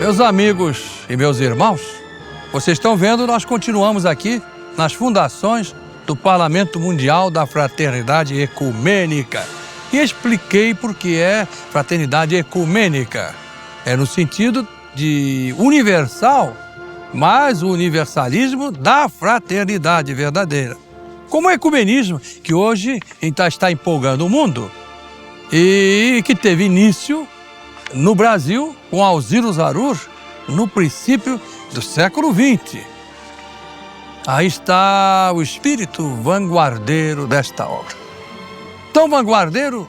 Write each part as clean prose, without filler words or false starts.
Meus amigos e meus irmãos, vocês estão vendo, nós continuamos aqui nas fundações do Parlamento Mundial da Fraternidade Ecumênica. E expliquei por que é fraternidade ecumênica. É no sentido de universal, mas o universalismo da fraternidade verdadeira. Como o ecumenismo, que hoje está empolgando o mundo e que teve início no Brasil com Alcírio Zarur no princípio do século XX. Aí está o espírito vanguardeiro desta obra. Tão vanguardeiro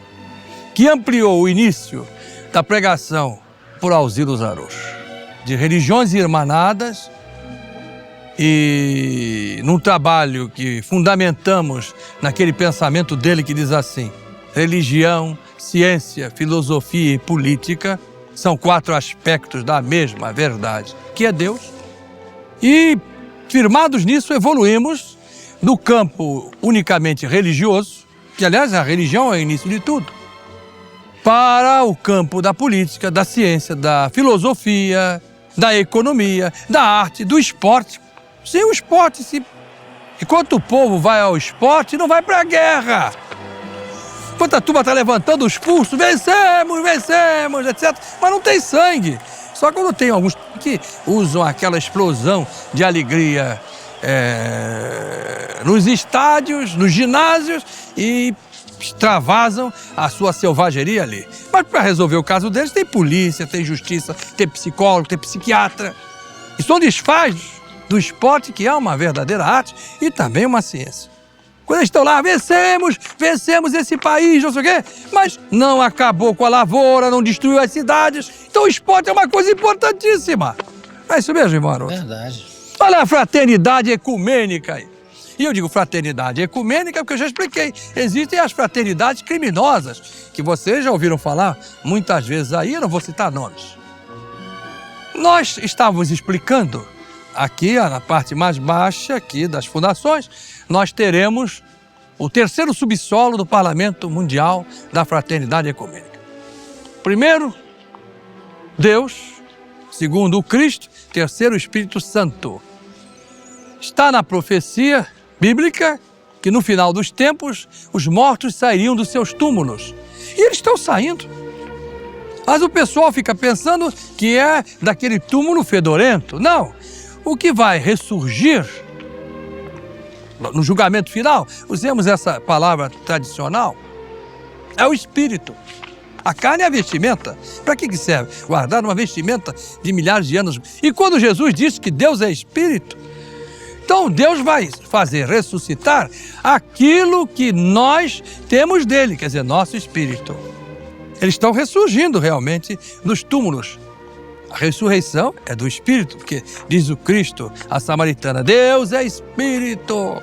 que ampliou o início da pregação por Alcírio Zarur de religiões irmanadas, e num trabalho que fundamentamos naquele pensamento dele que diz assim: religião, ciência, filosofia e política são 4 aspectos da mesma verdade, que é Deus. E, firmados nisso, evoluímos do campo unicamente religioso, que, aliás, a religião é o início de tudo, para o campo da política, da ciência, da filosofia, da economia, da arte, do esporte. Sim, o esporte, enquanto o povo vai ao esporte, não vai para a guerra. Enquanto a turma está levantando os pulsos, vencemos, vencemos, etc. Mas não tem sangue. Só quando tem alguns que usam aquela explosão de alegria nos estádios, nos ginásios e extravasam a sua selvageria ali. Mas para resolver o caso deles, tem polícia, tem justiça, tem psicólogo, tem psiquiatra. Isso não desfaz do esporte, que é uma verdadeira arte e também uma ciência. Quando eles estão lá, vencemos esse país, não sei o quê, mas não acabou com a lavoura, não destruiu as cidades. Então o esporte é uma coisa importantíssima. É isso mesmo, irmão Haroldo? Verdade. Olha a fraternidade ecumênica aí. E eu digo fraternidade ecumênica porque eu já expliquei. Existem as fraternidades criminosas, que vocês já ouviram falar muitas vezes aí, eu não vou citar nomes. Nós estávamos explicando aqui, na parte mais baixa aqui das fundações, nós teremos o terceiro subsolo do Parlamento Mundial da Fraternidade Ecumênica. Primeiro, Deus. Segundo, o Cristo. Terceiro, o Espírito Santo. Está na profecia bíblica que no final dos tempos os mortos sairiam dos seus túmulos. E eles estão saindo. Mas o pessoal fica pensando que é daquele túmulo fedorento. Não. O que vai ressurgir no julgamento final, usemos essa palavra tradicional, é o espírito. A carne é a vestimenta. Para que serve? Guardar uma vestimenta de milhares de anos. E quando Jesus disse que Deus é espírito, então Deus vai fazer ressuscitar aquilo que nós temos dele, quer dizer, nosso espírito. Eles estão ressurgindo realmente dos túmulos. A ressurreição é do Espírito, porque diz o Cristo, a samaritana, Deus é Espírito.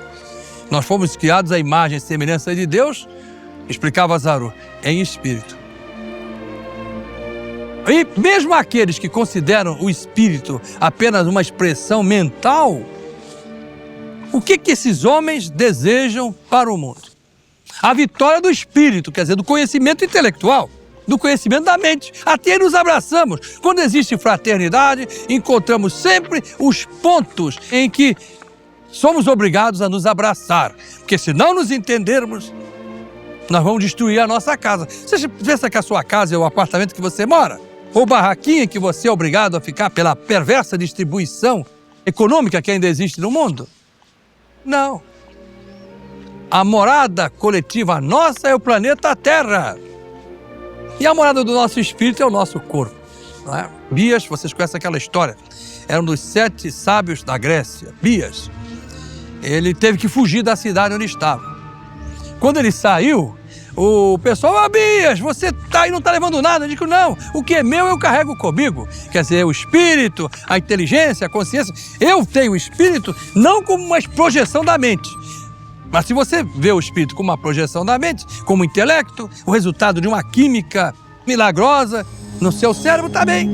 Nós fomos criados à imagem e semelhança de Deus, explicava Zarur, em Espírito. E mesmo aqueles que consideram o Espírito apenas uma expressão mental, o que esses homens desejam para o mundo? A vitória do Espírito, quer dizer, do conhecimento intelectual, do conhecimento da mente. Até nos abraçamos. Quando existe fraternidade, encontramos sempre os pontos em que somos obrigados a nos abraçar. Porque se não nos entendermos, nós vamos destruir a nossa casa. Você pensa que a sua casa é o apartamento que você mora? Ou barraquinha que você é obrigado a ficar pela perversa distribuição econômica que ainda existe no mundo? Não. A morada coletiva nossa é o planeta Terra. E a morada do nosso espírito é o nosso corpo. Não é? Bias, vocês conhecem aquela história, era um dos 7 sábios da Grécia, Bias. Ele teve que fugir da cidade onde estava. Quando ele saiu, o pessoal, Bias, você tá aí, não está levando nada. Eu digo, não, o que é meu eu carrego comigo. Quer dizer, o espírito, a inteligência, a consciência. Eu tenho o espírito não como uma projeção da mente. Mas se você vê o espírito como uma projeção da mente, como intelecto, o resultado de uma química milagrosa no seu cérebro, está bem.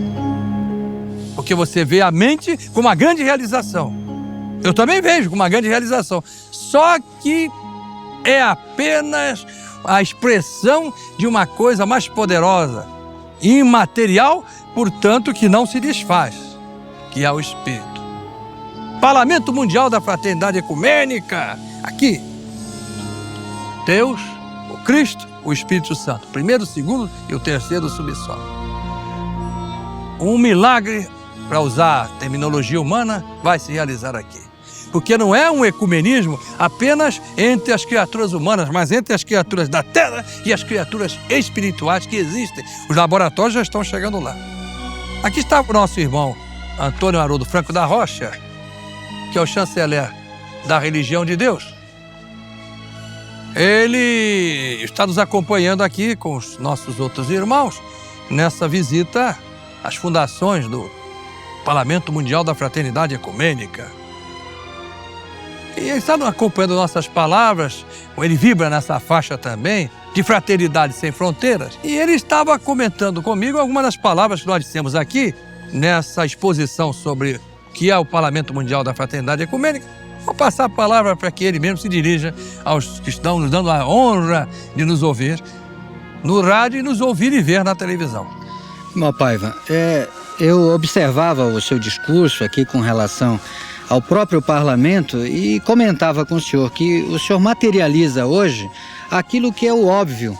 Porque você vê a mente como uma grande realização. Eu também vejo como uma grande realização. Só que é apenas a expressão de uma coisa mais poderosa, imaterial, portanto, que não se desfaz, que é o Espírito. Parlamento Mundial da Fraternidade Ecumênica, aqui. Deus, o Cristo, o Espírito Santo. O primeiro, o segundo e o terceiro subsolo. Um milagre, para usar a terminologia humana, vai se realizar aqui. Porque não é um ecumenismo apenas entre as criaturas humanas, mas entre as criaturas da terra e as criaturas espirituais que existem. Os laboratórios já estão chegando lá. Aqui está o nosso irmão Antônio Haroldo Franco da Rocha, que é o chanceler da religião de Deus. Ele está nos acompanhando aqui com os nossos outros irmãos nessa visita às fundações do Parlamento Mundial da Fraternidade Ecumênica. E ele está acompanhando nossas palavras, ele vibra nessa faixa também, de fraternidade sem fronteiras. E ele estava comentando comigo algumas das palavras que nós dissemos aqui, nessa exposição sobre o que é o Parlamento Mundial da Fraternidade Ecumênica. Vou passar a palavra para que ele mesmo se dirija aos que estão nos dando a honra de nos ouvir no rádio e nos ouvir e ver na televisão. Irmão Paiva, eu observava o seu discurso aqui com relação ao próprio parlamento e comentava com o senhor que o senhor materializa hoje aquilo que é o óbvio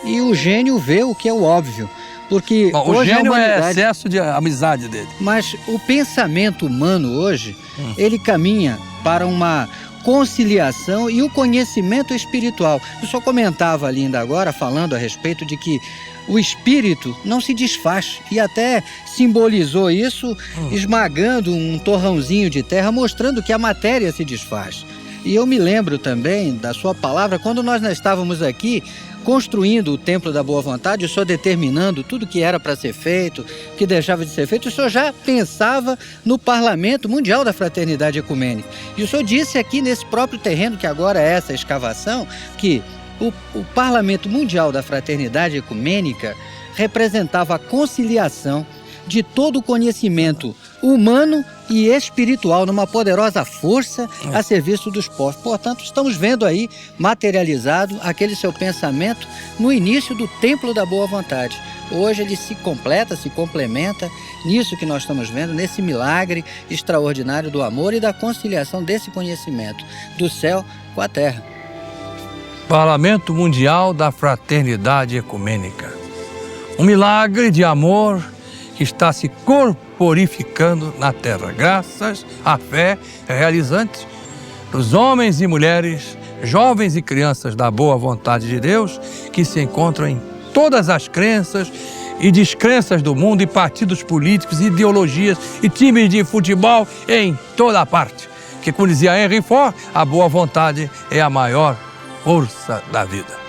e o gênio vê o que é o óbvio. Porque o gênio é excesso de amizade dele. Mas o pensamento humano hoje, ele caminha para uma conciliação e o conhecimento espiritual. O senhor comentava ali ainda agora, falando a respeito de que o espírito não se desfaz e até simbolizou isso esmagando um torrãozinho de terra, mostrando que a matéria se desfaz. E eu me lembro também da sua palavra, quando nós estávamos aqui construindo o Templo da Boa Vontade, o senhor determinando tudo que era para ser feito, que deixava de ser feito, o senhor já pensava no Parlamento Mundial da Fraternidade Ecumênica. E o senhor disse aqui nesse próprio terreno, que agora é essa escavação, que o Parlamento Mundial da Fraternidade Ecumênica representava a conciliação de todo o conhecimento humano e espiritual numa poderosa força a serviço dos povos. Portanto, estamos vendo aí materializado aquele seu pensamento no início do Templo da Boa Vontade. Hoje ele se completa, se complementa nisso que nós estamos vendo, nesse milagre extraordinário do amor e da conciliação desse conhecimento do céu com a terra. Parlamento Mundial da Fraternidade Ecumênica. Um milagre de amor que está se corporificando na terra, graças à fé realizante dos homens e mulheres, jovens e crianças da boa vontade de Deus, que se encontram em todas as crenças e descrenças do mundo, e partidos políticos, ideologias e times de futebol em toda a parte. Que, como dizia Henry Ford, a boa vontade é a maior força da vida.